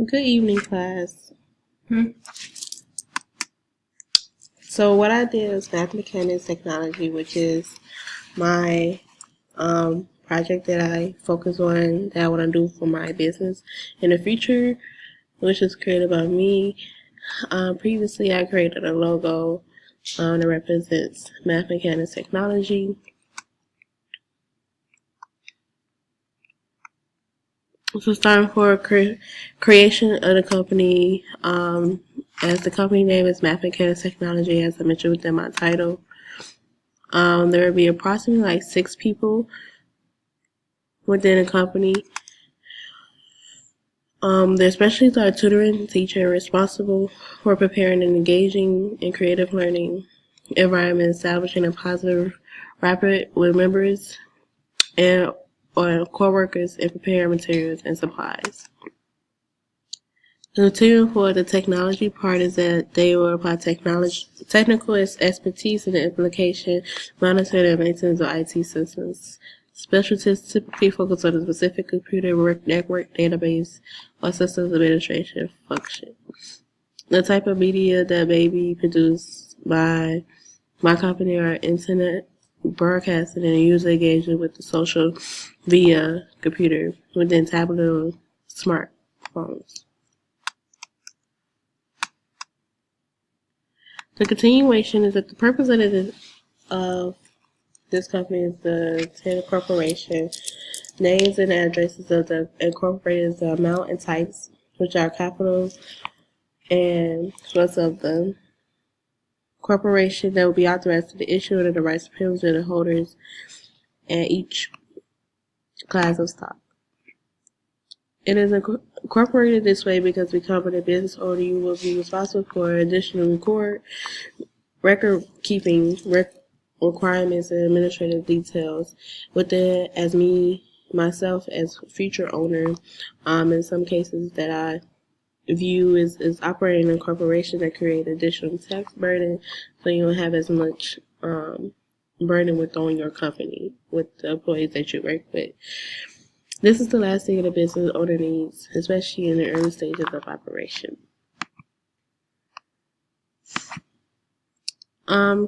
Good evening, class. So what I did was math mechanics technology, which is my project that I focus on that I want to do for my business in the future, which is created by me. Previously, I created a logo that represents math mechanics technology. So starting for creation of the company, as the company name is Math Mechanics Technology, as I mentioned within my title. There will be approximately like 6 people within the company. Their specialties are tutoring, teacher, responsible for preparing and engaging in creative learning environment, establishing a positive rapid with members and or co-workers, and preparing materials and supplies. The material for the technology part is that they will apply technical expertise in the implementation, monitoring, and maintenance of IT systems. Specialists typically focus on a specific computer, network, database, or systems administration function. The type of media that may be produced by my company are internet broadcasting and user engagement with the social via computer within tablet or smartphones. The continuation is that the purpose of this company is the Tanner Corporation. Names and addresses of the incorporated is the amount and types, which are capitals, and plus of the corporation that will be authorized to the issuer of the rights of privilege of the holders and each class of stock. It is incorporated this way because becoming a business owner, you will be responsible for additional record keeping requirements and administrative details. With it, as myself as future owner, in some cases that I view is operating a corporation that create additional tax burden, so you don't have as much burden on your company with the employees that you work with. This is the last thing a business owner needs, especially in the early stages of operation.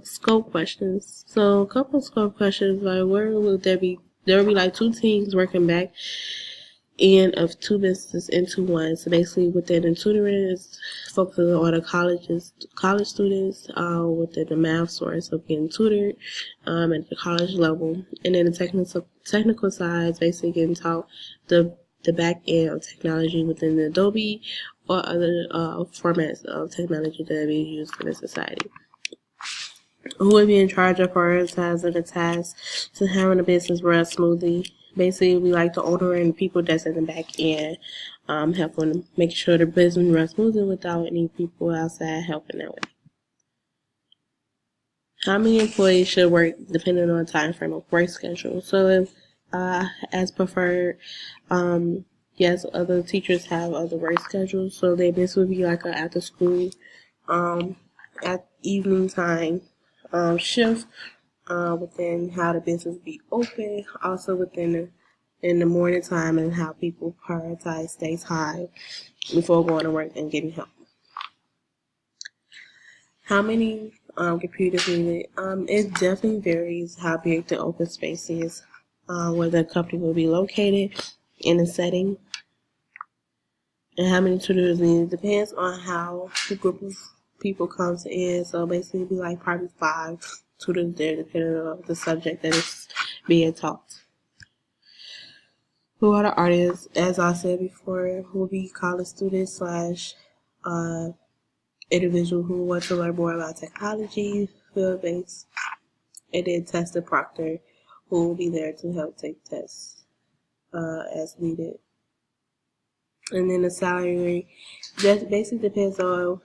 Scope questions. So a couple of scope questions, like where will there will be like 2 teams working back end of 2 businesses into one. So basically within the tutoring is focusing on the college students within the math source of getting tutored at the college level. And then the technical side is basically getting taught the back end of technology within the Adobe or other formats of technology that are being used in the society. Who would be in charge of prioritizing the tasks to having the business run smoothly? Basically, we like the owner and the people that's in the back end, helping make sure the business runs smoothly without any people outside helping that way. How many employees should work depending on the time frame of work schedule? So if as preferred, yes, other teachers have other work schedules, so this would be like an after school, at evening time shift within how the business be open, also within in the morning time, and how people prioritize stay time before going to work and getting help. How many computers needed? It definitely varies how big the open space is, where the company will be located in the setting, and how many tutors needed. Depends on how the group of people comes in. So basically, it'd be like probably 5 tutors there, depending on the subject that is being taught. Who are the artists? As I said before, will be college students slash individual who want to learn more about technology, field-based, and then Tester Proctor, who will be there to help take tests as needed. And then the salary just basically depends on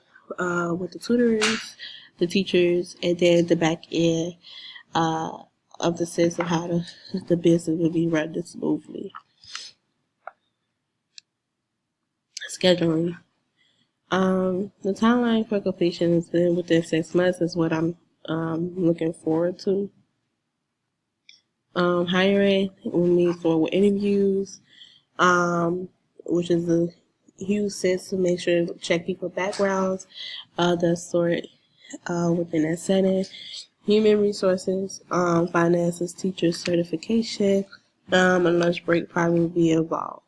with the tutors, the teachers, and then the back end of the sense of how the business will be run smoothly. Scheduling. The timeline for completion is within 6 months is what I'm looking forward to. Hiring will need for interviews, which is use SIS to make sure to check people backgrounds, that sort within that setting. Human resources, finances, teachers, certification, a lunch break probably will be involved.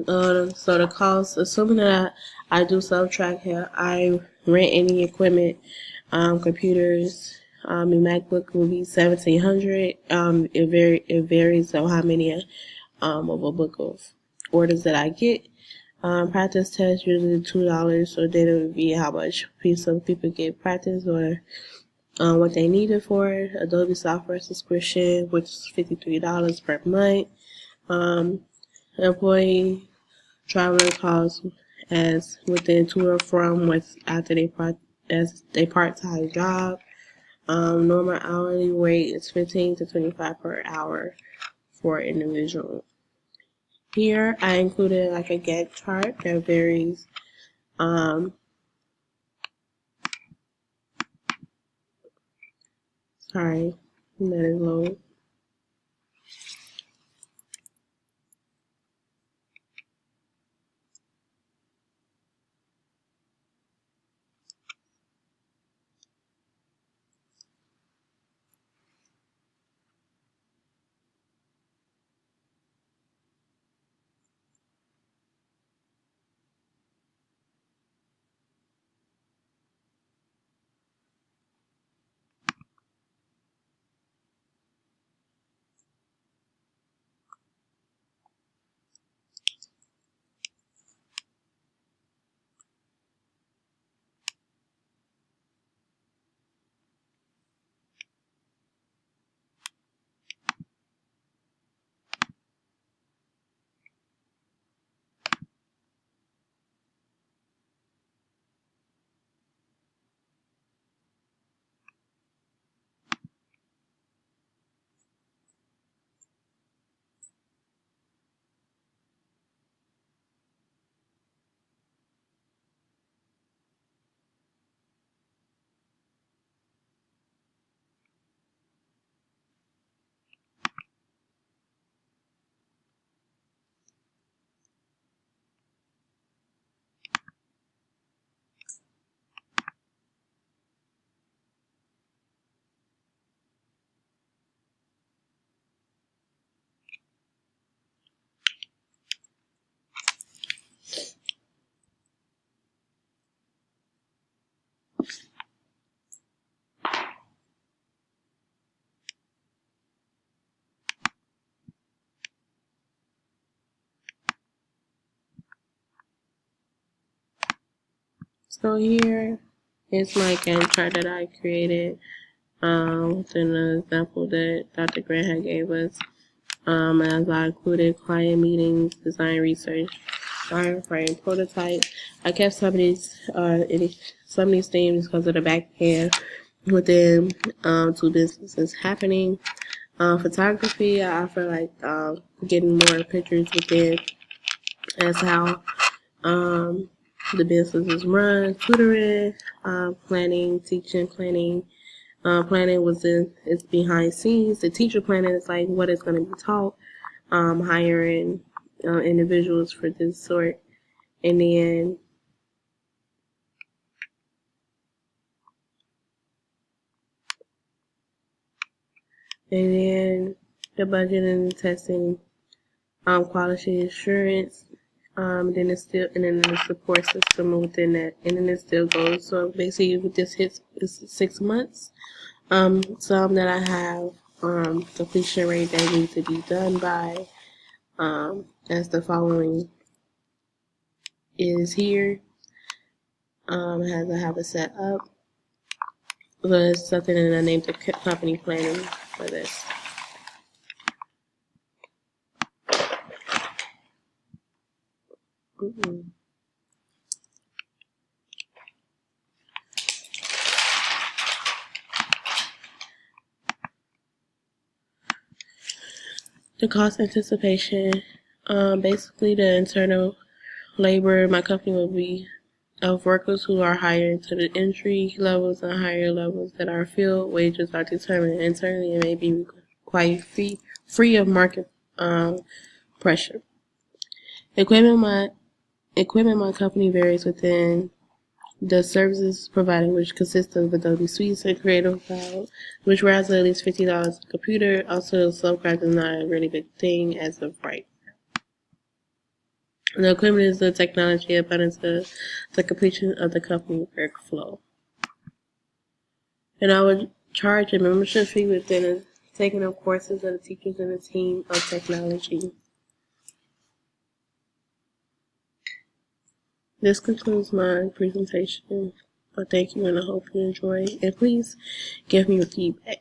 So the cost, assuming that I do subtract here, I rent any equipment, computers, your MacBook will be $1,700. It varies on how many of a book of orders that I get. Practice test usually $2, so then it would be how much some people get practice or what they need it for. Adobe software subscription, which is $53 per month. Employee traveling costs as within to or from with after as a part-time job. Normal hourly rate is $15 to $25 per hour for an individual. Here I included like a Gantt chart that varies. Sorry, that is low. So here is my Gantt chart that I created within the example that Dr. Grant had gave us. As I included client meetings, design research, wireframe, prototype. I kept some of these themes because of the back end within two businesses happening. Photography, I feel like getting more pictures within as how the business is run. Tutoring, planning, teaching, planning. Planning it's behind scenes. The teacher planning is like what is going to be taught. Hiring individuals for this sort, and then the budgeting and testing, quality assurance. Then it's still, and then the support system within that, and then it still goes. So basically, with this hits is 6 months. Some that I have completion rate that need to be done by, as the following is here. As I have it set up, but it's something that I named the company planning for this. The cost anticipation, basically the internal labor my company will be of workers who are hired to the entry levels and higher levels that are filled. Wages are determined internally and may be quite fee free of market pressure. Equipment my company varies within the services providing, which consists of Adobe Suite and Creative Cloud, which runs at least $50 a computer. Also, subscribe is not a really big thing as of right. The equipment is the technology abundance of the completion of the company workflow. And I would charge a membership fee within the taking of courses of the teachers and the team of technology. This concludes my presentation. Thank you, and I hope you enjoy. And please give me your feedback.